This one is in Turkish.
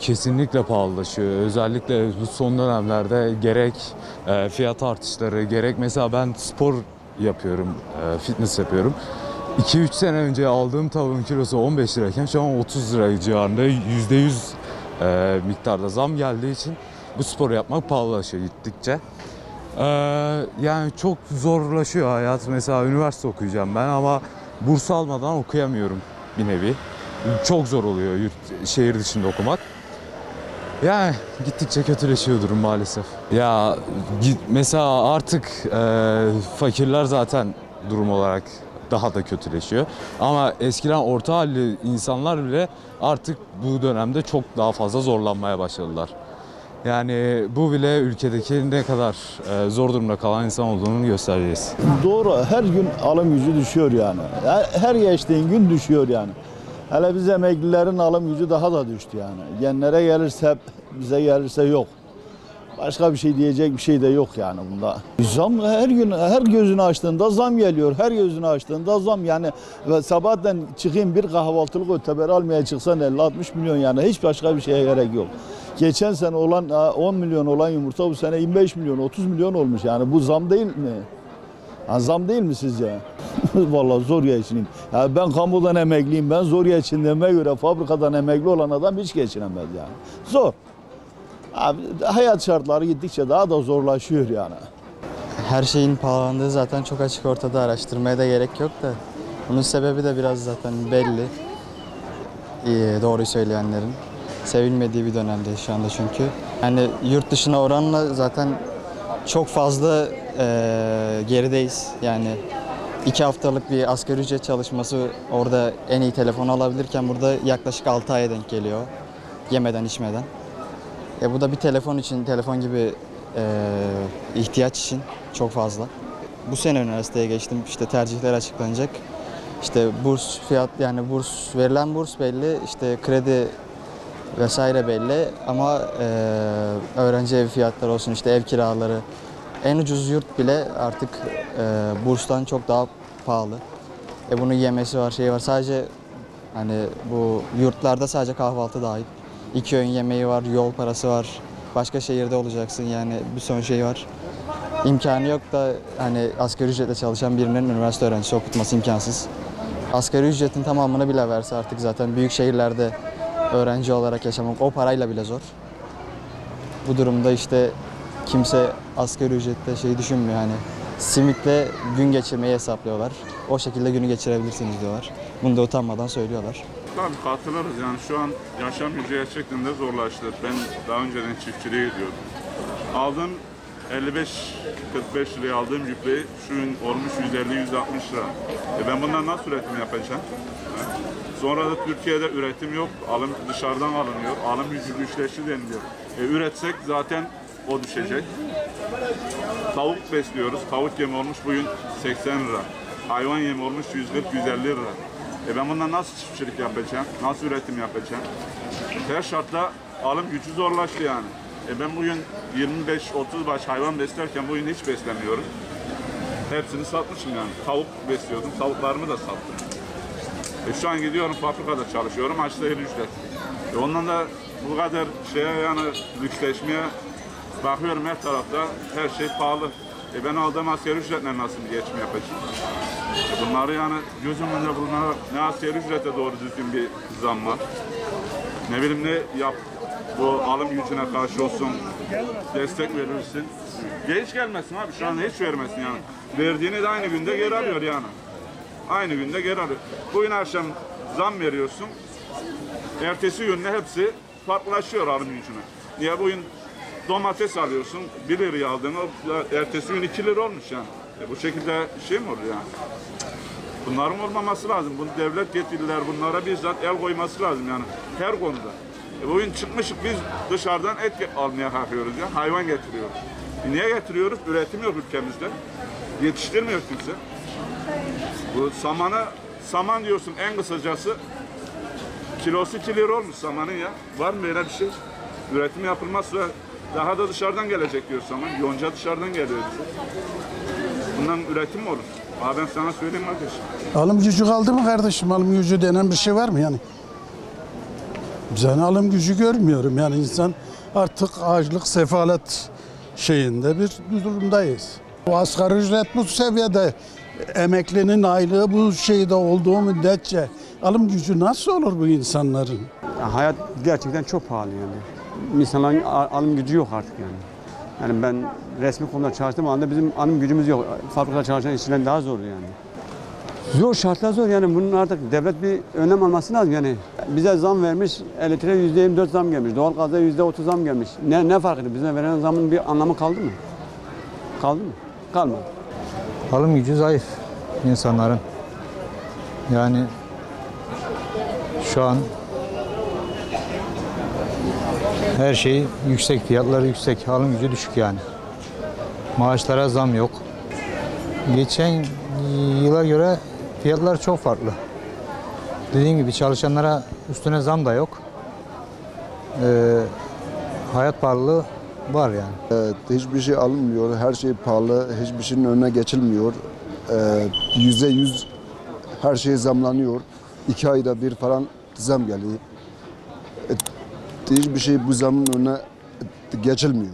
Kesinlikle pahalılaşıyor. Özellikle bu son dönemlerde gerek fiyat artışları, gerek mesela ben spor yapıyorum, fitness yapıyorum. 2-3 sene önce aldığım tavuğun kilosu 15 lirayken şu an 30 lira civarında %100 miktarda zam geldiği için bu sporu yapmak pahalılaşıyor gittikçe. Yani çok zorlaşıyor hayat. Mesela üniversite okuyacağım ben ama burs almadan okuyamıyorum bir nevi. Çok zor oluyor şehir dışında okumak. Yani gittikçe kötüleşiyor durum maalesef. Ya mesela artık fakirler zaten durum olarak daha da kötüleşiyor. Ama eskiden orta halli insanlar bile artık bu dönemde çok daha fazla zorlanmaya başladılar. Yani bu bile ülkedeki ne kadar zor durumda kalan insan olduğunu göstereceğiz. Doğru, her gün alım gücü düşüyor yani. Her geçtiğin gün düşüyor yani. Hele biz emeklilerin alım gücü daha da düştü yani. Gençlere gelirse bize gelirse yok. Başka bir şey diyecek bir şey de yok yani bunda. Zam her gün, her gözünü açtığında zam geliyor. Her gözünü açtığında zam yani. Sabahtan çıkayım bir kahvaltılık öteber almaya çıksan 50-60 milyon yani. Hiç başka bir şeye gerek yok. Geçen sene olan 10 milyon olan yumurta bu sene 25 milyon, 30 milyon olmuş yani. Bu zam değil mi? Ha, zam değil mi sizce? Vallahi zor geçineyim. Ya ben kamudan emekliyim. Ben zor geçindiğime göre fabrikadan emekli olan adam hiç geçinemez yani. Zor. Abi, hayat şartları gittikçe daha da zorlaşıyor yani. Her şeyin pahalandığı zaten çok açık ortada, araştırmaya da gerek yok da. Bunun sebebi de biraz zaten belli. Doğruyu söyleyenlerin. Sevilmediği bir dönemdeyiz şu anda çünkü. Yani yurt dışına oranla zaten çok fazla gerideyiz. Yani 2 haftalık bir asgari ücret çalışması orada en iyi telefonu alabilirken burada yaklaşık 6 aya denk geliyor. Yemeden içmeden. Bu da bir telefon için, telefon gibi ihtiyaç için çok fazla. Bu sene üniversiteye geçtim, işte tercihler açıklanacak. İşte burs fiyat, yani verilen burs belli, işte kredi vesaire belli ama öğrenci evi fiyatları olsun, işte ev kiraları, en ucuz yurt bile artık burstan çok daha pahalı. Bunun yemesi var, şeyi var. Sadece hani bu yurtlarda sadece kahvaltı dahil. 2 öğün yemeği var, yol parası var. Başka şehirde olacaksın yani bir son şey var. İmkanı yok da hani asgari ücretle çalışan birinin üniversite öğrencisi okutması imkansız. Asgari ücretin tamamını bile verse artık zaten büyük şehirlerde öğrenci olarak yaşamak o parayla bile zor. Bu durumda işte kimse asgari ücrette şey düşünmüyor hani simitle gün geçirmeyi hesaplıyorlar. O şekilde günü geçirebilirsiniz diyorlar. Bunu da utanmadan söylüyorlar. Tabii katılırız yani şu an yaşam gücü gerçekten de zorlaştı. Ben daha önceden çiftçiliğe gidiyordum. Aldığım 55-45 liraya aldığım gübreyi şu gün olmuş 150-160 lira. Ben bundan nasıl üretim yapacağım? Sonra da Türkiye'de üretim yok, alım dışarıdan alınıyor, alım gücü güçleşti deniliyor. Üretsek zaten o düşecek. Tavuk besliyoruz, tavuk yemi olmuş bugün 80 lira. Hayvan yemi olmuş 140-150 lira. Ben bundan nasıl çiftçilik yapacağım, nasıl üretim yapacağım? Her şartta alım gücü zorlaştı yani. Ben bugün 25-30 baş hayvan beslerken bugün hiç beslemiyorum. Hepsini satmışım yani. Tavuk besliyordum, tavuklarımı da sattım. Şu an gidiyorum fabrikada çalışıyorum, açtığım ücret. Ondan da bu kadar şeye yani lüksleşmeye bakıyorum her tarafta, her şey pahalı. Ben aldığım asgari ücretle nasıl bir geçim yapacağım? Bunları yani göz önünde bulunarak ne asgari ücrete doğru düzgün bir zam var. Ne bileyim ne yap, bu alım gücüne karşı olsun, destek verirsin. Hiç gelmesin abi, şu an hiç vermesin yani. Verdiğini de aynı günde geri alıyor yani. Aynı günde geri alıyor. Bugün akşam zam veriyorsun, ertesi günde hepsi farklılaşıyor alım gücüne. Niye bugün domates alıyorsun, 1 liraya aldığını ertesi gün 2 lira olmuş yani. Bu şekilde şey mi olur yani? Bunların olmaması lazım. Bunu devlet yetkililer bunlara bizzat el koyması lazım yani her konuda. Bugün çıkmışık biz dışarıdan et almaya kalkıyoruz ya, hayvan getiriyoruz. Niye getiriyoruz? Üretim yok ülkemizde. Yetiştirmiyor kimse. Bu saman diyorsun en kısacası Kilosu 2 lira olmuş samanın ya. Var mı böyle bir şey? Üretim yapılmazsa daha da dışarıdan gelecek diyor saman. Yonca dışarıdan geliyor bize. Bundan üretim mi olur? Abi ben sana söyleyeyim kardeşim. Alım gücü kaldı mı kardeşim? Alım gücü denen bir şey var mı yani? Ben alım gücü görmüyorum. Yani insan artık açlık, sefalet şeyinde bir durumdayız. Bu asgari ücret bu seviyede, emeklinin aylığı bu şeyde olduğu müddetçe alım gücü nasıl olur bu insanların? Hayat gerçekten çok pahalı yani. İnsanların alım gücü yok artık yani. Yani ben resmi konuda çalıştığım anda bizim alım gücümüz yok. Fabrikada çalışan işçiler daha zor yani. Zor, şartlar zor yani. Bunun artık devlet bir önlem alması lazım yani. Bize zam vermiş, elektriğe %24 zam gelmiş, doğalgaza %30 zam gelmiş. Ne fark ediyor? Bize verilen zamın bir anlamı kaldı mı? Kaldı mı? Kalmadı. Alım gücü zayıf insanların. Yani şu an her şey yüksek, fiyatları yüksek, alım gücü düşük yani. Maaşlara zam yok. Geçen yıla göre fiyatlar çok farklı. Dediğim gibi çalışanlara üstüne zam da yok. Hayat pahalılığı var yani. Evet, hiçbir şey alınmıyor, her şey pahalı, hiçbir şeyin önüne geçilmiyor. %100 her şey zamlanıyor. 2 ayda bir falan zam geliyor. Hiçbir şey bu zamın önüne geçilmiyor.